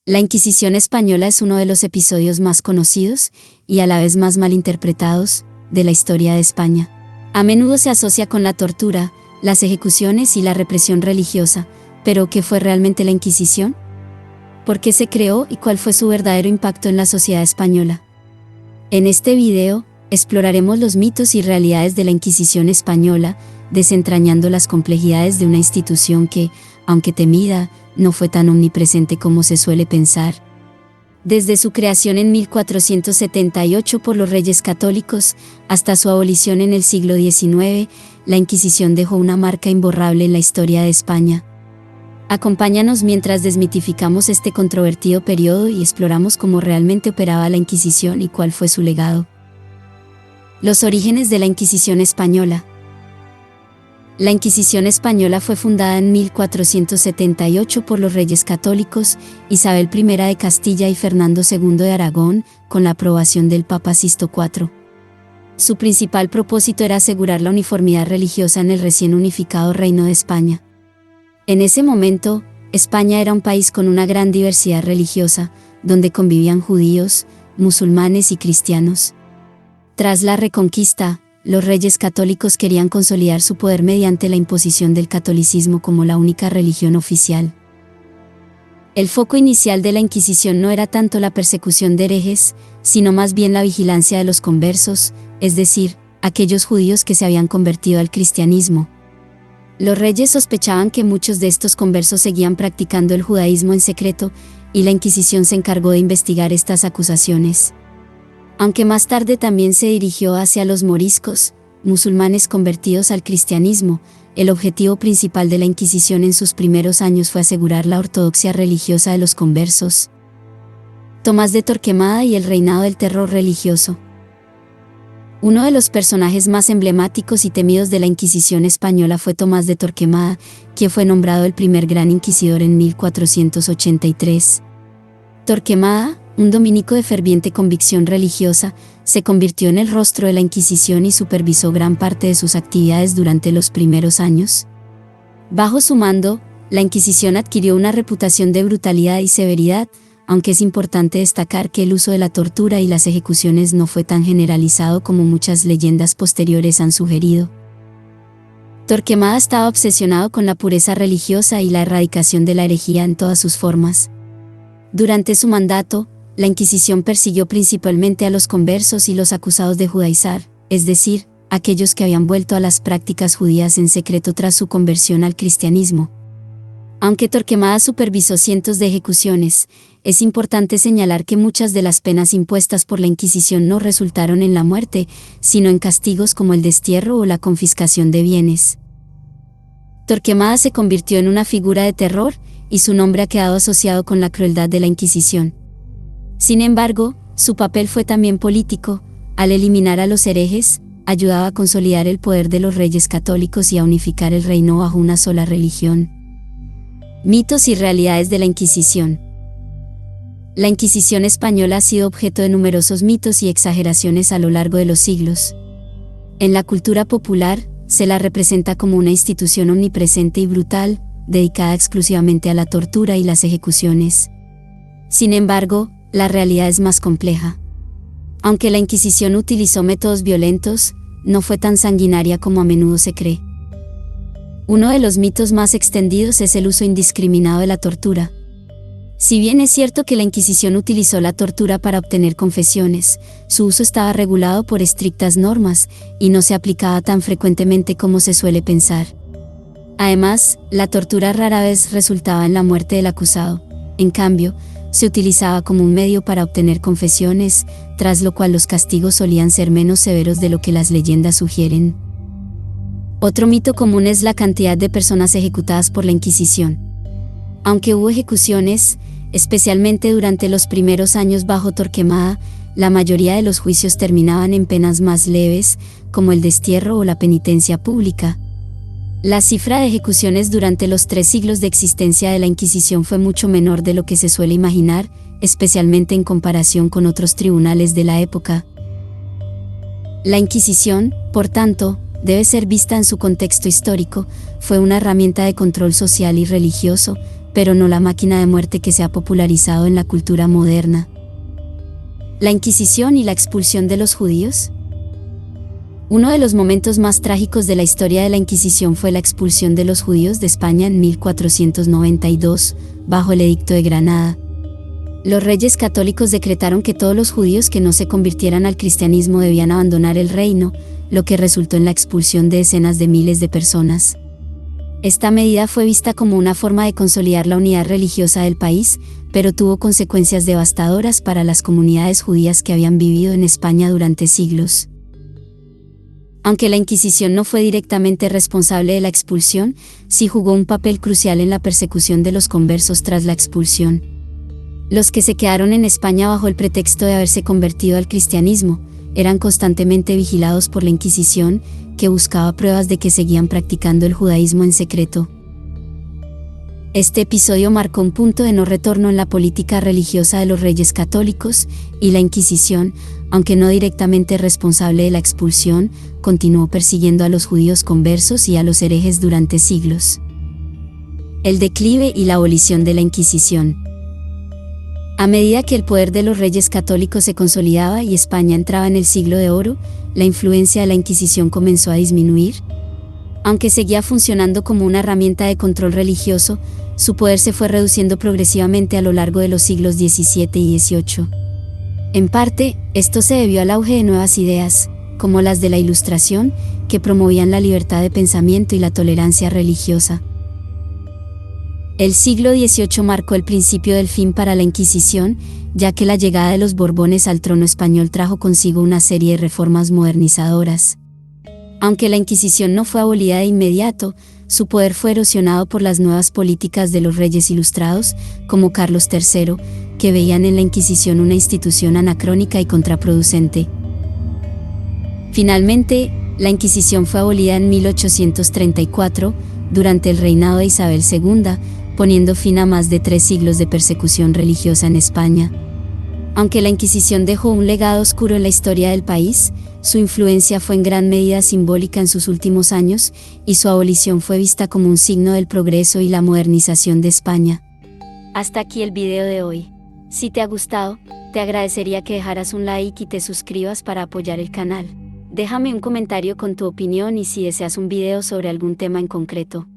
La Inquisición española es uno de los episodios más conocidos, y a la vez más malinterpretados, de la historia de España. A menudo se asocia con la tortura, las ejecuciones y la represión religiosa, pero ¿qué fue realmente la Inquisición? ¿Por qué se creó y cuál fue su verdadero impacto en la sociedad española? En este video, exploraremos los mitos y realidades de la Inquisición española, desentrañando las complejidades de una institución que, aunque temida, no fue tan omnipresente como se suele pensar. Desde su creación en 1478 por los Reyes Católicos, hasta su abolición en el siglo XIX, la Inquisición dejó una marca imborrable en la historia de España. Acompáñanos mientras desmitificamos este controvertido periodo y exploramos cómo realmente operaba la Inquisición y cuál fue su legado. Los orígenes de la Inquisición española. La Inquisición española fue fundada en 1478 por los Reyes Católicos, Isabel I de Castilla y Fernando II de Aragón, con la aprobación del Papa Sisto IV. Su principal propósito era asegurar la uniformidad religiosa en el recién unificado Reino de España. En ese momento, España era un país con una gran diversidad religiosa, donde convivían judíos, musulmanes y cristianos. Tras la Reconquista, los Reyes Católicos querían consolidar su poder mediante la imposición del catolicismo como la única religión oficial. El foco inicial de la Inquisición no era tanto la persecución de herejes, sino más bien la vigilancia de los conversos, es decir, aquellos judíos que se habían convertido al cristianismo. Los reyes sospechaban que muchos de estos conversos seguían practicando el judaísmo en secreto, y la Inquisición se encargó de investigar estas acusaciones. Aunque más tarde también se dirigió hacia los moriscos, musulmanes convertidos al cristianismo, el objetivo principal de la Inquisición en sus primeros años fue asegurar la ortodoxia religiosa de los conversos. Tomás de Torquemada y el reinado del terror religioso. Uno de los personajes más emblemáticos y temidos de la Inquisición española fue Tomás de Torquemada, quien fue nombrado el primer gran inquisidor en 1483. Torquemada, un dominico de ferviente convicción religiosa, se convirtió en el rostro de la Inquisición y supervisó gran parte de sus actividades durante los primeros años. Bajo su mando, la Inquisición adquirió una reputación de brutalidad y severidad, aunque es importante destacar que el uso de la tortura y las ejecuciones no fue tan generalizado como muchas leyendas posteriores han sugerido. Torquemada estaba obsesionado con la pureza religiosa y la erradicación de la herejía en todas sus formas. Durante su mandato, la Inquisición persiguió principalmente a los conversos y los acusados de judaizar, es decir, aquellos que habían vuelto a las prácticas judías en secreto tras su conversión al cristianismo. Aunque Torquemada supervisó cientos de ejecuciones, es importante señalar que muchas de las penas impuestas por la Inquisición no resultaron en la muerte, sino en castigos como el destierro o la confiscación de bienes. Torquemada se convirtió en una figura de terror, y su nombre ha quedado asociado con la crueldad de la Inquisición. Sin embargo, su papel fue también político. Al eliminar a los herejes, ayudaba a consolidar el poder de los reyes católicos y a unificar el reino bajo una sola religión. Mitos y realidades de la Inquisición. La Inquisición española ha sido objeto de numerosos mitos y exageraciones a lo largo de los siglos. En la cultura popular, se la representa como una institución omnipresente y brutal, dedicada exclusivamente a la tortura y las ejecuciones. Sin embargo, la realidad es más compleja. Aunque la Inquisición utilizó métodos violentos, no fue tan sanguinaria como a menudo se cree. Uno de los mitos más extendidos es el uso indiscriminado de la tortura. Si bien es cierto que la Inquisición utilizó la tortura para obtener confesiones, su uso estaba regulado por estrictas normas, y no se aplicaba tan frecuentemente como se suele pensar. Además, la tortura rara vez resultaba en la muerte del acusado. En cambio, se utilizaba como un medio para obtener confesiones, tras lo cual los castigos solían ser menos severos de lo que las leyendas sugieren. Otro mito común es la cantidad de personas ejecutadas por la Inquisición. Aunque hubo ejecuciones, especialmente durante los primeros años bajo Torquemada, la mayoría de los juicios terminaban en penas más leves, como el destierro o la penitencia pública. La cifra de ejecuciones durante los 3 siglos de existencia de la Inquisición fue mucho menor de lo que se suele imaginar, especialmente en comparación con otros tribunales de la época. La Inquisición, por tanto, debe ser vista en su contexto histórico. Fue una herramienta de control social y religioso, pero no la máquina de muerte que se ha popularizado en la cultura moderna. ¿La Inquisición y la expulsión de los judíos? Uno de los momentos más trágicos de la historia de la Inquisición fue la expulsión de los judíos de España en 1492, bajo el Edicto de Granada. Los reyes católicos decretaron que todos los judíos que no se convirtieran al cristianismo debían abandonar el reino, lo que resultó en la expulsión de decenas de miles de personas. Esta medida fue vista como una forma de consolidar la unidad religiosa del país, pero tuvo consecuencias devastadoras para las comunidades judías que habían vivido en España durante siglos. Aunque la Inquisición no fue directamente responsable de la expulsión, sí jugó un papel crucial en la persecución de los conversos tras la expulsión. Los que se quedaron en España bajo el pretexto de haberse convertido al cristianismo, eran constantemente vigilados por la Inquisición, que buscaba pruebas de que seguían practicando el judaísmo en secreto. Este episodio marcó un punto de no retorno en la política religiosa de los reyes católicos, y la Inquisición, aunque no directamente responsable de la expulsión, continuó persiguiendo a los judíos conversos y a los herejes durante siglos. El declive y la abolición de la Inquisición. A medida que el poder de los reyes católicos se consolidaba y España entraba en el siglo de oro, la influencia de la Inquisición comenzó a disminuir. Aunque seguía funcionando como una herramienta de control religioso, su poder se fue reduciendo progresivamente a lo largo de los siglos XVII y XVIII. En parte, esto se debió al auge de nuevas ideas, como las de la Ilustración, que promovían la libertad de pensamiento y la tolerancia religiosa. El siglo XVIII marcó el principio del fin para la Inquisición, ya que la llegada de los Borbones al trono español trajo consigo una serie de reformas modernizadoras. Aunque la Inquisición no fue abolida de inmediato, su poder fue erosionado por las nuevas políticas de los reyes ilustrados, como Carlos III, que veían en la Inquisición una institución anacrónica y contraproducente. Finalmente, la Inquisición fue abolida en 1834, durante el reinado de Isabel II, poniendo fin a más de 3 siglos de persecución religiosa en España. Aunque la Inquisición dejó un legado oscuro en la historia del país, su influencia fue en gran medida simbólica en sus últimos años, y su abolición fue vista como un signo del progreso y la modernización de España. Hasta aquí el video de hoy. Si te ha gustado, te agradecería que dejaras un like y te suscribas para apoyar el canal. Déjame un comentario con tu opinión y si deseas un video sobre algún tema en concreto.